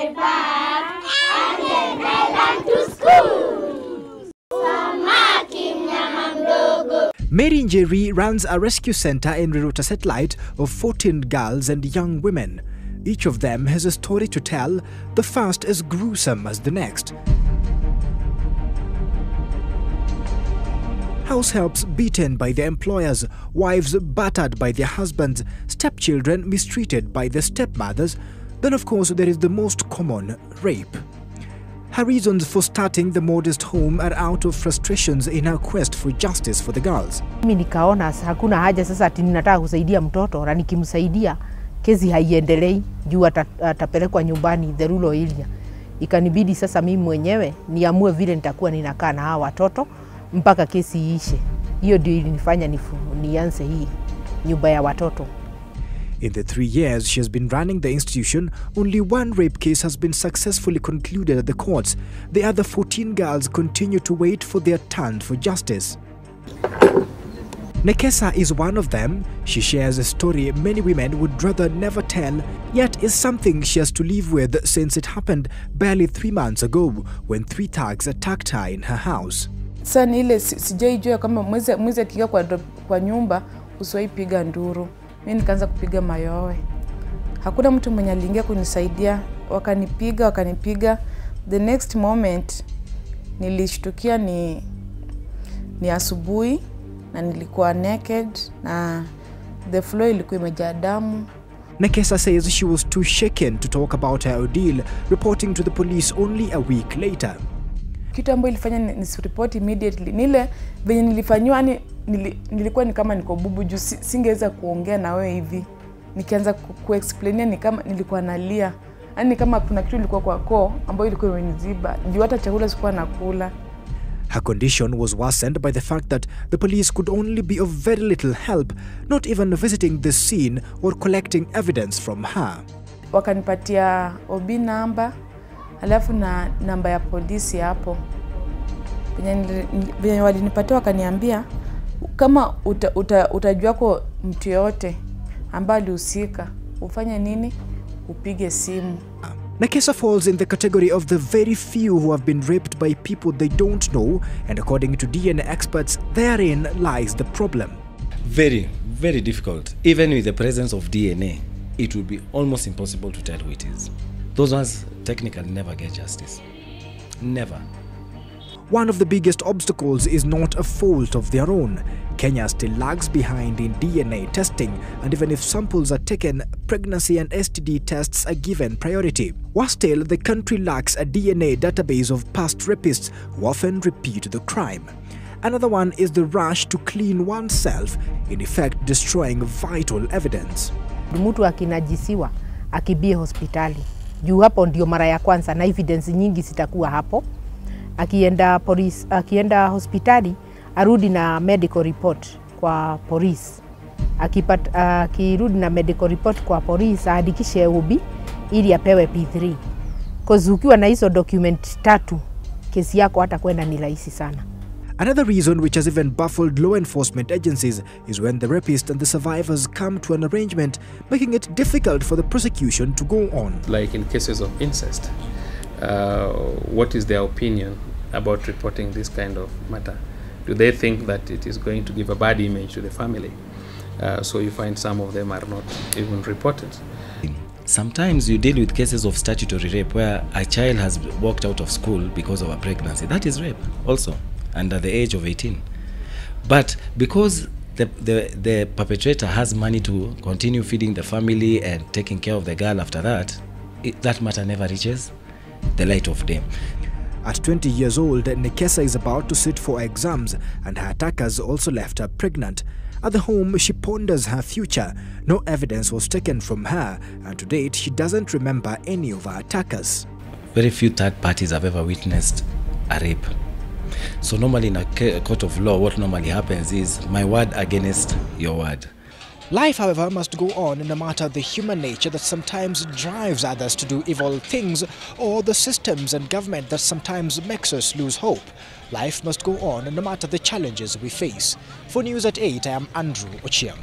my back, and then I ran to school. Samaki mnyama mdogo. Mary Njeri runs a rescue center in Riruta Satellite of 14 girls and young women. Each of them has a story to tell, the first as gruesome as the next. House helps beaten by their employers, wives battered by their husbands, stepchildren mistreated by their stepmothers. Then of course there is the most common, rape. Her reasons for starting the modest home are out of frustrations in her quest for justice for the girls. Mimi nikaona hakuna haja sasa ati ninataka kusaidia mtoto na nikimsaidia kesi haiendelei juu atapelekwa nyumbani the rural area. Ikanibidi sasa mimi mwenyewe niamue vile nitakuwa ninakaa na hawa watoto mpaka kesi iishe. Hiyo ndio ilinifanya nianze hii nyumba ya watoto. In the 3 years she has been running the institution, only one rape case has been successfully concluded at the courts. The other 14 girls continue to wait for their turn for justice. Nekesa is one of them. She shares a story many women would rather never tell, yet is something she has to live with since it happened barely 3 months ago when 3 thugs attacked her in her house. Sana ile sijaijua kama mwezi akija kwa nyumba usiwaipiga nduru. Mimi nikaanza kupiga mayowe. Hakuna mtu mwenye aliingia kunisaidia, wakanipiga. The next moment nilishtukia ni asubuhi na nilikuwa naked na the floor ilikuwa imejaa damu. Nekesa says she was too shaken to talk about her ordeal, reporting to the police only a week later. Kitu ambacho ilifanya nisireport immediately nile venye nilifanywa nilikuwa ni kama niko bubu juu singeweza kuongea na wewe hivi. Nikianza kuexplainia ni kama nilikuwa nalia. Yaani kama kuna kitu ilikuwa kwa koo ambayo ilikuwa imeniziba. Juu hata chakula sikuwa nakula. Her condition was worsened by the fact that the police could only be of very little help, not even visiting the scene or collecting evidence from her. Wakanipatia OB number, alafu na namba ya polisi hapo. Venye walinipatia wakaniambia kama utajua kwa mtu yote ambaye alihusika, ufanye nini? Upige simu. Nekesa falls in the category of the very few who have been raped by people they don't know, and according to DNA experts, therein lies the problem. Very, very difficult. Even with the presence of DNA, it would be almost impossible to tell who it is. Those ones technically never get justice. Never. One of the biggest obstacles is not a fault of their own. Kenya still lags behind in DNA testing, and even if samples are taken, pregnancy and STD tests are given priority. Worse still, the country lacks a DNA database of past rapists who often repeat the crime. Another one is the rush to clean oneself, in effect destroying vital evidence. Mtu akinajisiwa akibie hospitali. Juu hapo ndio mara ya kwanza na evidence nyingi zitakuwa hapo. Akienda hospitali arudi na medical report kwa police. Akirudi na medical report kwa police aandikishe OB ili apewe P3. Cause ukiwa na hizo document 3 kesi yako hata kwenda ni rahisi sana. Another reason which has even baffled law enforcement agencies is when the rapist and the survivors come to an arrangement, making it difficult for the prosecution to go on. Like in cases of incest, what is their opinion about reporting this kind of matter? Do they think that it is going to give a bad image to the family? So you find some of them are not even reported. Sometimes you deal with cases of statutory rape where a child has walked out of school because of a pregnancy. That is rape also, under the age of 18. But because the perpetrator has money to continue feeding the family and taking care of the girl after that, that matter never reaches the light of day. At 20 years old, Nekesa is about to sit for exams, and her attackers also left her pregnant. At the home, she ponders her future. No evidence was taken from her, and to date, she doesn't remember any of her attackers. Very few third parties have ever witnessed a rape. So normally in a court of law, what normally happens is my word against your word. Life, however, must go on no matter the human nature that sometimes drives others to do evil things, or the systems and government that sometimes makes us lose hope. Life must go on no matter the challenges we face. For News at 8, I am Andrew Ochieng.